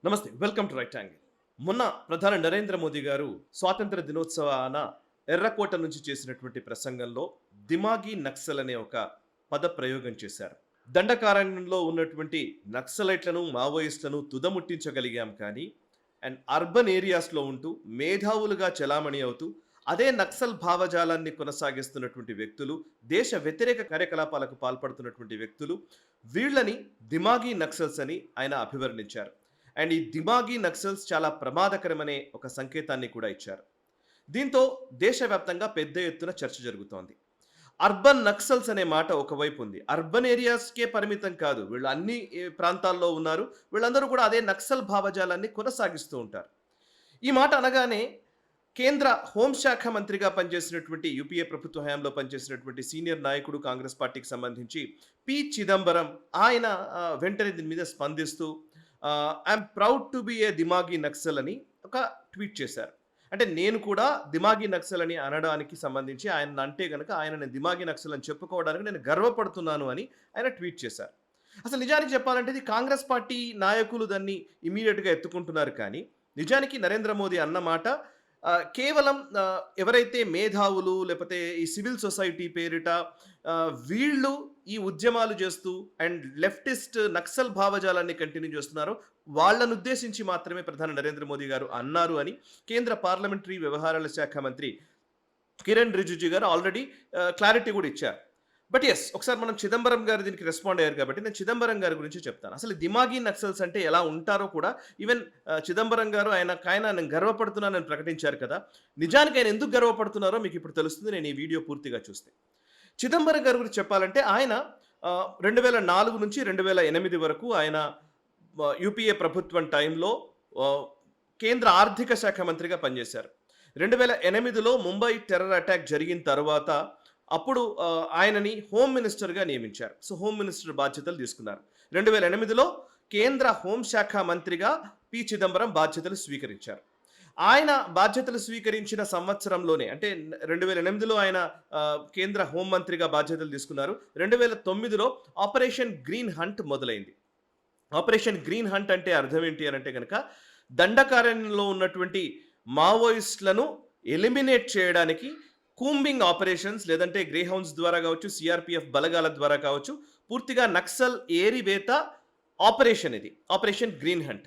నమస్తే. Welcome to right angle. మొన్న ప్రధాని నరేంద్ర మోదీ గారు స్వాతంత్ర దినోత్సవాన ఎర్రకోట నుంచి చేసినటువంటి ప్రసంగంలో దిమాగి నక్సల్ అనే ఒక పద ప్రయోగం చేశారు. దండకారణ్యంలో ఉన్నటువంటి నక్సలైట్లను, మావోయిస్టులను తుదముట్టించగలిగాం కానీ అర్బన్ ఏరియాస్‌లో ఉంటూ మేధావులుగా చెలామణి అవుతూ అదే నక్సల్ భావజాలాన్ని కొనసాగిస్తున్నటువంటి వ్యక్తులు, దేశ వ్యతిరేక కార్యకలాపాలకు పాల్పడుతున్నటువంటి వ్యక్తులు, వీళ్ళని దిమాగి నక్సల్స్ అని ఆయన అభివర్ణించారు. ఈ దిమాగి నక్సల్స్ చాలా ప్రమాదకరమనే ఒక సంకేతాన్ని కూడా ఇచ్చారు. దీంతో దేశవ్యాప్తంగా పెద్ద ఎత్తున చర్చ జరుగుతోంది. అర్బన్ నక్సల్స్ అనే మాట ఒకవైపు ఉంది. అర్బన్ ఏరియాస్‌కే పరిమితం కాదు. వీళ్ళు అన్ని ప్రాంతాల్లో ఉన్నారు. వీళ్ళందరూ కూడా అదే నక్సల్ భావజాలాన్ని కొనసాగిస్తూ ఉంటారు. ఈ మాట అనగానే కేంద్ర హోంశాఖ మంత్రిగా పనిచేసినటువంటి యూపీఏ ప్రభుత్వ హయాంలో పనిచేసినటువంటి సీనియర్ నాయకుడు కాంగ్రెస్ పార్టీకి సంబంధించి పి. చిదంబరం ఆయన వెంటనే దీని మీద స్పందిస్తూ ఐఎమ్ ప్రౌడ్ టు బి ఏ దిమాగి నక్సల్ అని ఒక ట్వీట్ చేశారు. అంటే నేను కూడా దిమాగి నక్సల్ అని అనడానికి సంబంధించి ఆయన అంటే కనుక ఆయన దిమాగి నక్సల్ అని చెప్పుకోవడానికి నేను గర్వపడుతున్నాను అని ఆయన ట్వీట్ చేశారు. అసలు నిజానికి చెప్పాలంటే ఇది కాంగ్రెస్ పార్టీ నాయకులు దాన్ని ఇమీడియట్గా ఎత్తుకుంటున్నారు. కానీ నిజానికి నరేంద్ర మోదీ అన్న మాట కేవలం ఎవరైతే మేధావులు లేకపోతే ఈ సివిల్ సొసైటీ పేరిట వీళ్ళు ఈ ఉద్యమాలు చేస్తూ లెఫ్టిస్ట్ నక్సల్ భావజాలాన్ని కంటిన్యూ చేస్తున్నారో వాళ్ళను ఉద్దేశించి మాత్రమే ప్రధాని నరేంద్ర మోదీ గారు అన్నారు అని కేంద్ర పార్లమెంటరీ వ్యవహారాల శాఖ మంత్రి కిరణ్ రిజిజు గారు ఆల్రెడీ క్లారిటీ కూడా ఇచ్చారు. బట్ ఎస్, ఒకసారి మనం చిదంబరం గారు దీనికి రెస్పాండ్ అయ్యారు కాబట్టి నేను చిదంబరం గారి గురించి చెప్తాను. అసలు దిమాగి నక్సల్స్ అంటే ఎలా ఉంటారో కూడా ఈవెన్ చిదంబరం గారు నేను గర్వపడుతున్నానని ప్రకటించారు కదా. నిజానికి ఆయన ఎందుకు గర్వపడుతున్నారో మీకు ఇప్పుడు తెలుస్తుంది నేను ఈ వీడియో పూర్తిగా చూస్తే. చిదంబరం గారి గురించి చెప్పాలంటే ఆయన 2004 నుంచి 2008 వరకు ఆయన యూపీఏ ప్రభుత్వం టైంలో కేంద్ర ఆర్థిక శాఖ మంత్రిగా పనిచేశారు. 2008లో ముంబై టెర్రర్ అటాక్ జరిగిన తర్వాత అప్పుడు ఆయనని హోమ్ మినిస్టర్గా నియమించారు. సో హోమ్ మినిస్టర్ బాధ్యతలు తీసుకున్నారు. 2008లో కేంద్ర హోంశాఖ మంత్రిగా పి. చిదంబరం బాధ్యతలు స్వీకరించారు. ఆయన బాధ్యతలు స్వీకరించిన సంవత్సరంలోనే అంటే 2008లో ఆయన కేంద్ర హోంమంత్రిగా బాధ్యతలు తీసుకున్నారు. 2009లో ఆపరేషన్ గ్రీన్ హంట్ మొదలైంది. ఆపరేషన్ గ్రీన్ హంట్ అంటే అర్థం ఏంటి అని అంటే కనుక దండకారణ్యంలో ఉన్నటువంటి మావోయిస్టులను ఎలిమినేట్ చేయడానికి కూంబింగ్ ఆపరేషన్స్ లేదంటే గ్రేహౌండ్స్ ద్వారా కావచ్చు, సిఆర్పిఎఫ్ బలగాల ద్వారా కావచ్చు, పూర్తిగా నక్సల్ ఏరివేత ఆపరేషన్ ఇది operation Green Hunt.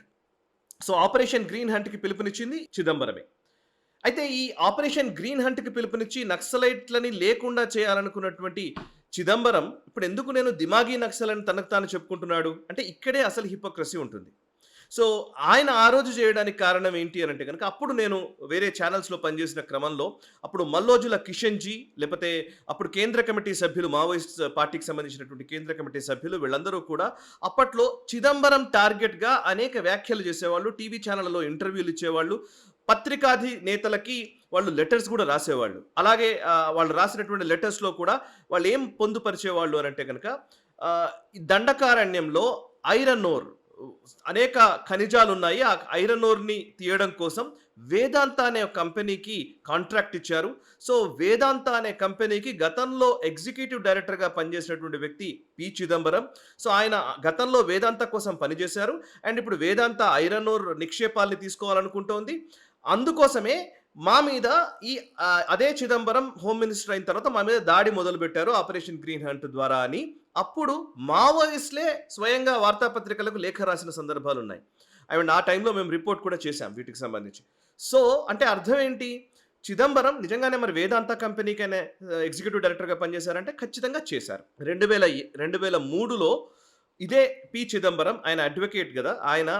So operation Green హంట్కి పిలుపునిచ్చింది చిదంబరమే. అయితే ఈ ఆపరేషన్ గ్రీన్ హంట్కి పిలుపునిచ్చి నక్సలైట్లని లేకుండా చేయాలనుకున్నటువంటి చిదంబరం ఇప్పుడు ఎందుకు నేను దిమాగి నక్సల్ అని తనకు తాను చెప్పుకుంటున్నాడు అంటే ఇక్కడే అసలు హిపోక్రసీ ఉంటుంది. సో ఆయన ఆ రోజు చేయడానికి కారణం ఏంటి అని అంటే కనుక అప్పుడు నేను వేరే ఛానల్స్లో పనిచేసిన క్రమంలో అప్పుడు మల్లోజుల కిషన్ జీ లేకపోతే అప్పుడు కేంద్ర కమిటీ సభ్యులు మావోయిస్ట్ పార్టీకి సంబంధించినటువంటి కేంద్ర కమిటీ సభ్యులు వీళ్ళందరూ కూడా అప్పట్లో చిదంబరం టార్గెట్గా అనేక వ్యాఖ్యలు చేసేవాళ్ళు, టీవీ ఛానళ్ళలో ఇంటర్వ్యూలు ఇచ్చేవాళ్ళు, పత్రికాధి నేతలకి వాళ్ళు లెటర్స్ కూడా రాసేవాళ్ళు. అలాగే వాళ్ళు రాసినటువంటి లెటర్స్లో కూడా వాళ్ళు ఏం పొందుపరిచేవాళ్ళు అని అంటే కనుక దండకారణ్యంలో ఐరన్ ఓర్ అనేక ఖనిజాలు ఉన్నాయి. ఆ ఐరన్ ఓర్ని తీయడం కోసం వేదాంత అనే కంపెనీకి కాంట్రాక్ట్ ఇచ్చారు. సో వేదాంత అనే కంపెనీకి గతంలో ఎగ్జిక్యూటివ్ డైరెక్టర్గా పనిచేసినటువంటి వ్యక్తి పి. చిదంబరం. సో ఆయన గతంలో వేదాంత కోసం పనిచేశారు. ఇప్పుడు వేదాంత ఐరన్ ఓర్ నిక్షేపాల్ని తీసుకోవాలనుకుంటోంది. అందుకోసమే మా మీద అదే చిదంబరం హోమ్ మినిస్టర్ అయిన తర్వాత మా మీద దాడి మొదలుపెట్టారు ఆపరేషన్ గ్రీన్ హంట్ ద్వారా అని అప్పుడు మావోయిస్టులే స్వయంగా వార్తాపత్రికలకు లేఖ రాసిన సందర్భాలు ఉన్నాయి. ఆ టైంలో మేము రిపోర్ట్ కూడా చేశాం వీటికి సంబంధించి. సో అంటే అర్థం ఏంటి, చిదంబరం నిజంగానే మరి వేదాంత కంపెనీకైనా ఎగ్జిక్యూటివ్ డైరెక్టర్గా పనిచేశారంటే ఖచ్చితంగా చేశారు. 2003లో ఇదే పి. చిదంబరం ఆయన అడ్వకేట్ కదా, ఆయన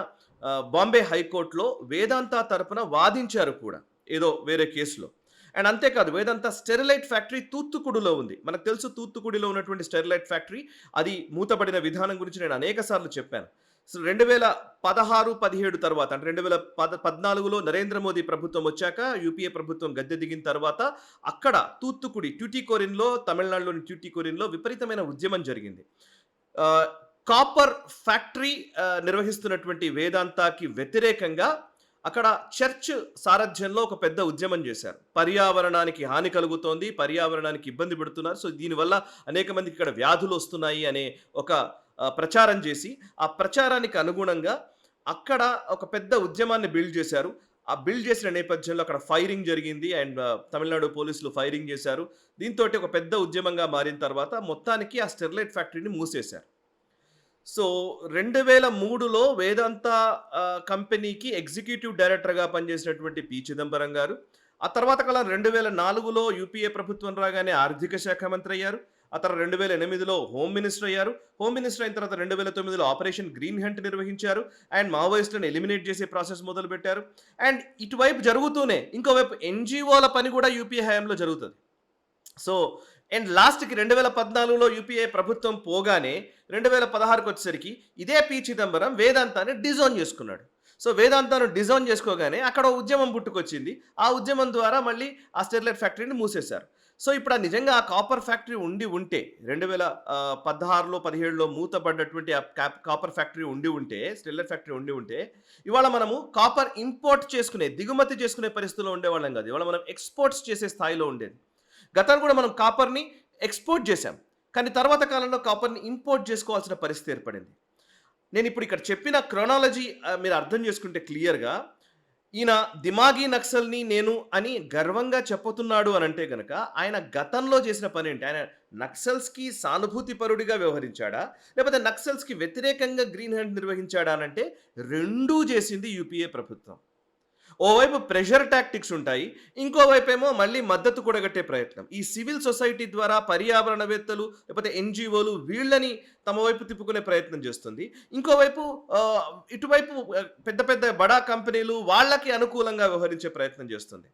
బాంబే హైకోర్టులో వేదాంత తరపున వాదించారు కూడా ఏదో వేరే కేసులో. అంతేకాదు వేదాంత స్టెరిలైట్ ఫ్యాక్టరీ తూత్తుకుడిలో ఉంది. మనకు తెలుసు తూత్తుకుడిలో ఉన్నటువంటి స్టెరిలైట్ ఫ్యాక్టరీ అది మూతపడిన విధానం గురించి నేను అనేక సార్లు చెప్పాను. సో 2016-17 తర్వాత అంటే 2014లో నరేంద్ర మోదీ ప్రభుత్వం వచ్చాక యూపీఏ ప్రభుత్వం గద్దె దిగిన తర్వాత అక్కడ తూత్తుకుడి ట్యూటికోరిన్లో, తమిళనాడులోని ట్యూటికోరిన్లో విపరీతమైన ఉద్యమం జరిగింది. కాపర్ ఫ్యాక్టరీ నిర్వహిస్తున్నటువంటి వేదాంతకి వ్యతిరేకంగా అక్కడ చర్చ్ సారథ్యంలో ఒక పెద్ద ఉద్యమం చేశారు. పర్యావరణానికి హాని కలుగుతోంది, పర్యావరణానికి ఇబ్బంది పెడుతున్నారు, సో దీనివల్ల అనేక మందికి ఇక్కడ వ్యాధులు వస్తున్నాయి అనే ఒక ప్రచారం చేసి ఆ ప్రచారానికి అనుగుణంగా అక్కడ ఒక పెద్ద ఉద్యమాన్ని బిల్డ్ చేశారు. ఆ బిల్డ్ చేసిన నేపథ్యంలో అక్కడ ఫైరింగ్ జరిగింది. అండ్ తమిళనాడు పోలీసులు ఫైరింగ్ చేశారు. దీంతోటి ఒక పెద్ద ఉద్యమంగా మారిన తర్వాత మొత్తానికి ఆ స్టెర్లైట్ ఫ్యాక్టరీని మూసేశారు. సో 2003లో వేదాంత కంపెనీకి ఎగ్జిక్యూటివ్ డైరెక్టర్‌గా పనిచేసినటువంటి పి. చిదంబరం గారు, ఆ తర్వాత కాలం 2004లో యూపీఏ ప్రభుత్వం రాగానే ఆర్థిక శాఖ మంత్రి అయ్యారు. ఆ తర్వాత 2008లో హోమ్ మినిస్టర్ అయ్యారు. హోమ్ మినిస్టర్ అయిన తర్వాత 2009లో ఆపరేషన్ గ్రీన్ హంట్ నిర్వహించారు. అండ్ మావోయిస్టులను ఎలిమినేట్ చేసే ప్రాసెస్ మొదలుపెట్టారు. అండ్ ఇటువైపు జరుగుతూనే ఇంకోవైపు ఎన్‌జీఓల పని కూడా యూపీఏ హయాంలో జరుగుతది. సో అండ్ లాస్ట్‌కి 2014లో యూపీఏ ప్రభుత్వం పోగానే 2016కి వచ్చేసరికి ఇదే పి. చిదంబరం వేదాంతాన్ని డిజోన్ చేసుకున్నాడు. సో వేదాంతాన్ని డిజోన్ చేసుకోగానే అక్కడ ఓ ఉద్యమం పుట్టుకొచ్చింది. ఆ ఉద్యమం ద్వారా మళ్ళీ ఆ స్టెర్లైట్ ఫ్యాక్టరీని మూసేశారు. సో ఇప్పుడు నిజంగా ఆ కాపర్ ఫ్యాక్టరీ ఉండి ఉంటే 2016లో, 17లో మూతపడ్డటువంటి ఆ కాపర్ ఫ్యాక్టరీ ఉండి ఉంటే, స్టెర్లైట్ ఫ్యాక్టరీ ఉండి ఉంటే, ఇవాళ మనము కాపర్ ఇంపోర్ట్ చేసుకునే, దిగుమతి చేసుకునే పరిస్థితిలో ఉండేవాళ్ళం కాదు. ఇవాళ మనం ఎక్స్‌పోర్ట్స్ చేసే స్థాయిలో ఉండేది. గతంలో కూడా మనం కాపర్‌ని ఎక్స్‌పోర్ట్ చేశాం. కానీ తర్వాత కాలంలో కాపర్‌ని ఇంపోర్ట్ చేసుకోవాల్సిన పరిస్థితి ఏర్పడింది. నేనిప్పుడు ఇక్కడ చెప్పిన క్రోనాలజీ మీరు అర్థం చేసుకుంటే క్లియర్‌గా ఈయన దిమాగీ నక్సల్‌ని నేను అని గర్వంగా చెప్పుతున్నాడు అనంటే గనక ఆయన గతంలో చేసిన పనేంటి? ఆయన నక్సల్స్‌కి సానుభూతి పరుడిగా వ్యవహరించాడా? లేకపోతే నక్సల్స్‌కి వ్యతిరేకంగా గ్రీన్ హంట్ నిర్వహించాడా అనంటే రెండూ చేసింది యూపీఏ ప్రభుత్వం. ఓవైపు ప్రెషర్ టాక్టిక్స్ ఉంటాయి. ఇంకోవైపేమో మళ్ళీ మద్దతు కూడగట్టే ప్రయత్నం. ఈ సివిల్ సొసైటీ ద్వారా పర్యావరణవేత్తలు లేకపోతే ఎన్‌జీఓలు వీళ్ళని తమ వైపు తిప్పుకునే ప్రయత్నం చేస్తుంది. ఇంకోవైపు ఇటువైపు పెద్ద పెద్ద బడా కంపెనీలు వాళ్ళకి అనుకూలంగా వ్యవహరించే ప్రయత్నం చేస్తుంది.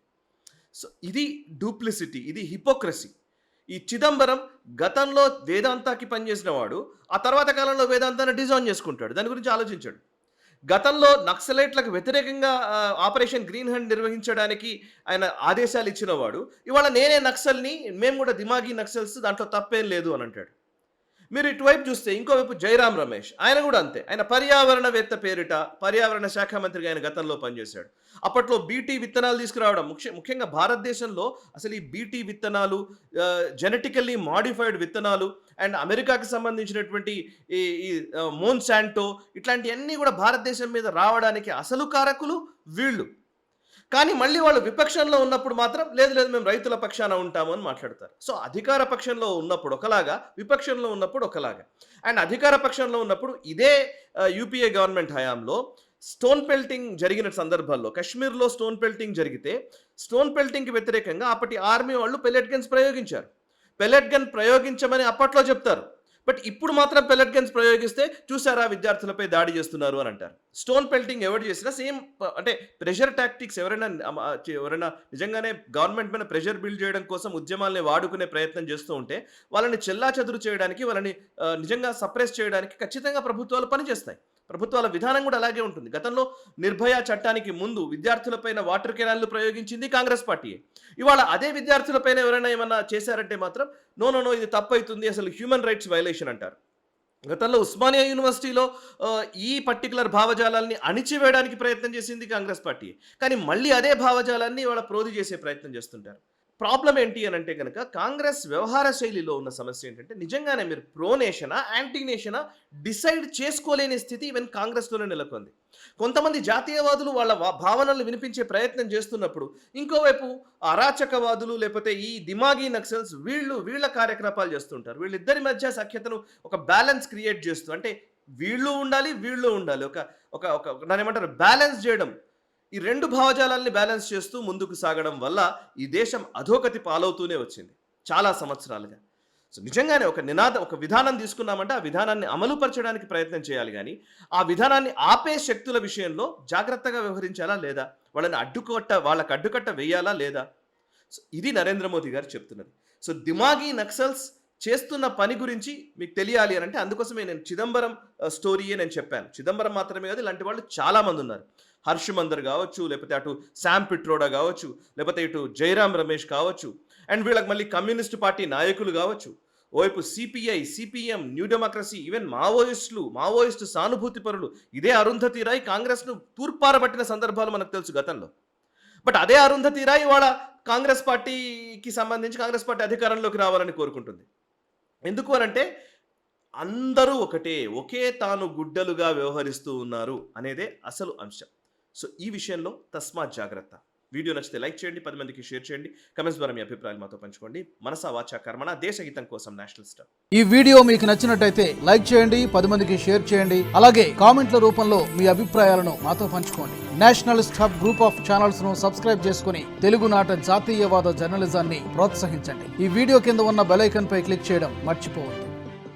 సో ఇది డూప్లిసిటీ, ఇది హిపోక్రసీ. ఈ చిదంబరం గతంలో వేదాంతాకి పనిచేసిన వాడు, ఆ తర్వాత కాలంలో వేదాంతాన్ని డిజైన్ చేసుకుంటాడు. దాని గురించి ఆలోచించాడు. గతంలో నక్సలైట్లకు వ్యతిరేకంగా ఆపరేషన్ గ్రీన్ హంట్ నిర్వహించడానికి ఆయన ఆదేశాలు ఇచ్చినవాడు, ఇవాళ నేనే నక్సల్‌ని, మేము కూడా దిమాగీ నక్సల్స్, దాంట్లో తప్పేం లేదు అని అంటాడు. మీరు ఇటువైపు చూస్తే ఇంకోవైపు జైరాం రమేష్, ఆయన కూడా అంతే. ఆయన పర్యావరణవేత్త పేరిట పర్యావరణ శాఖ మంత్రిగా ఆయన గతంలో పనిచేశాడు. అప్పట్లో బీటీ విత్తనాలు తీసుకురావడం, ముఖ్యంగా భారతదేశంలో అసలు ఈ బీటీ విత్తనాలు, జెనెటికల్లీ మాడిఫైడ్ విత్తనాలు అండ్ అమెరికాకి సంబంధించినటువంటి ఈ ఈ మోన్సాంటో ఇట్లాంటివన్నీ కూడా భారతదేశం మీద రావడానికి అసలు కారకులు వీళ్ళు. కానీ మళ్ళీ వాళ్ళు విపక్షంలో ఉన్నప్పుడు మాత్రం లేదు లేదు మేము రైతుల పక్షాన ఉంటాము అని మాట్లాడతారు. సో అధికార పక్షంలో ఉన్నప్పుడు ఒకలాగా, విపక్షంలో ఉన్నప్పుడు ఒకలాగా. అండ్ అధికార పక్షంలో ఉన్నప్పుడు ఇదే యూపీఏ గవర్నమెంట్ హయాంలో స్టోన్ పెల్టింగ్ జరిగిన సందర్భాల్లో, కశ్మీర్లో స్టోన్ పెల్టింగ్ జరిగితే స్టోన్ పెల్టింగ్కి వ్యతిరేకంగా అప్పటి ఆర్మీ వాళ్ళు పెల్లెట్ గన్స్ ప్రయోగించారు. పెల్లెట్ గన్ ప్రయోగించమని అప్పట్లో చెప్తారు. బట్ ఇప్పుడు మాత్రం పెల్లెట్ గన్స్ ప్రయోగిస్తే చూసారా విద్యార్థులపై దాడి చేస్తున్నారు అని అంటారు. స్టోన్ పెల్టింగ్ ఎవరు చేసినా సేమ్, అంటే ప్రెషర్ టాక్టిక్స్ ఎవరైనా నిజంగానే గవర్నమెంట్ మీద ప్రెషర్ బిల్డ్ చేయడం కోసం ఉద్యమాల్ని వాడుకునే ప్రయత్నం చేస్తూ ఉంటే వాళ్ళని చెల్లాచెదురు చేయడానికి, వాళ్ళని నిజంగా సప్రెస్ చేయడానికి ఖచ్చితంగా ప్రభుత్వాలు పనిచేస్తాయి. ప్రభుత్వాల విధానం కూడా అలాగే ఉంటుంది. గతంలో నిర్భయ చట్టానికి ముందు విద్యార్థులపైన వాటర్ కెనాల్లు ప్రయోగించింది కాంగ్రెస్ పార్టీయే. ఇవాళ అదే విద్యార్థులపైన ఎవరైనా ఏమన్నా చేశారంటే మాత్రం నో ఇది తప్పు అవుతుంది, అసలు హ్యూమన్ రైట్స్ వైలేషన్ అంటారు. గతంలో ఉస్మానియా యూనివర్సిటీలో ఈ పర్టికులర్ భావజాలాన్ని అణిచివేయడానికి ప్రయత్నం చేసింది కాంగ్రెస్ పార్టీయే. కానీ మళ్ళీ అదే భావజాలాన్ని ఇవాళ ప్రోధి చేసే ప్రయత్నం చేస్తుంటారు. ప్రాబ్లం ఏంటి అని అంటే కనుక కాంగ్రెస్ వ్యవహార శైలిలో ఉన్న సమస్య ఏంటంటే నిజంగానే మీరు ప్రో నేషనా, యాంటీ నేషనా డిసైడ్ చేసుకోలేని స్థితి ఈవెన్ కాంగ్రెస్లోనే నెలకొంది. కొంతమంది జాతీయవాదులు వాళ్ళ భావనలు వినిపించే ప్రయత్నం చేస్తున్నప్పుడు ఇంకోవైపు అరాచకవాదులు లేకపోతే ఈ దిమాగీ నక్సల్స్ వీళ్ళ కార్యకలాపాలు చేస్తుంటారు. వీళ్ళిద్దరి మధ్య సఖ్యతను ఒక బ్యాలెన్స్ క్రియేట్ చేస్తూ, అంటే వీళ్ళు ఉండాలి, వీళ్ళు ఉండాలి, ఒక ఒక ఒక దాన్ని ఏమంటారు బ్యాలెన్స్ చేయడం. ఈ రెండు భావజాలాల్ని బ్యాలెన్స్ చేస్తూ ముందుకు సాగడం వల్ల ఈ దేశం అధోగతి పాలవుతూనే వచ్చింది చాలా సంవత్సరాలుగా. సో నిజంగానే ఒక విధానం తీసుకున్నామంటే ఆ విధానాన్ని అమలుపరచడానికి ప్రయత్నం చేయాలి. కానీ ఆ విధానాన్ని ఆపే శక్తుల విషయంలో జాగ్రత్తగా వ్యవహరించాలా లేదా, వాళ్ళకి అడ్డుకట్ట వేయాలా లేదా. సో ఇది నరేంద్ర మోదీ గారు చెప్తున్నది. సో దిమాగీ నక్సల్స్ చేస్తున్న పని గురించి మీకు తెలియాలి అని అంటే అందుకోసమే నేను చిదంబరం స్టోరీయే నేను చెప్పాను. చిదంబరం మాత్రమే కాదు, ఇలాంటి వాళ్ళు చాలామంది ఉన్నారు. హర్ష్ మందర్ కావచ్చు, లేకపోతే అటు శామ్ పిట్రోడా కావచ్చు, లేకపోతే ఇటు జైరాం రమేష్ కావచ్చు, అండ్ వీళ్ళకి మళ్ళీ కమ్యూనిస్ట్ పార్టీ నాయకులు కావచ్చు, ఓవైపు CPI, CPM, new democracy, even Maoist సానుభూతి పరులు. ఇదే అరుంధతి రాయ్ కాంగ్రెస్ను తూర్పారబట్టిన సందర్భాలు మనకు తెలుసు గతంలో. బట్ అదే అరుంధతి రాయ్ ఇవాళ కాంగ్రెస్ పార్టీ అధికారంలోకి రావాలని కోరుకుంటుంది. ఎందుకు అనంటే అందరూ ఒకటే, ఒకే తాను గుడ్డలుగా వ్యవహరిస్తూ ఉన్నారు అనేదే అసలు అంశం. సో, ఈ విషయంలో తస్మాత్ జాగ్రత్త. వీడియో నచ్చితే లైక్ చేయండి, 10 మందికి షేర్ చేయండి. కామెంట్స్ ద్వారా మీ అభిప్రాయాలు మాతో పంచుకోండి. మనసా వాచా కర్మణ దేశహితం కోసం నేషనల్ స్టార్. ఈ వీడియో మీకు నచ్చినట్టయితే లైక్ చేయండి, 10 మందికి షేర్ చేయండి. అలాగే కామెంట్ల రూపంలో మీ అభిప్రాయాలను మాతో పంచుకోండి. Nationalist hub group of channels ను సబ్స్క్రైబ్ చేసుకుని తెలుగునాట జాతీయవాద జర్నలిజాన్ని ప్రోత్సహించండి. ఈ వీడియో కింద ఉన్న బెల్ ఐకాన్ పై క్లిక్ చేయడం మర్చిపోవద్దు.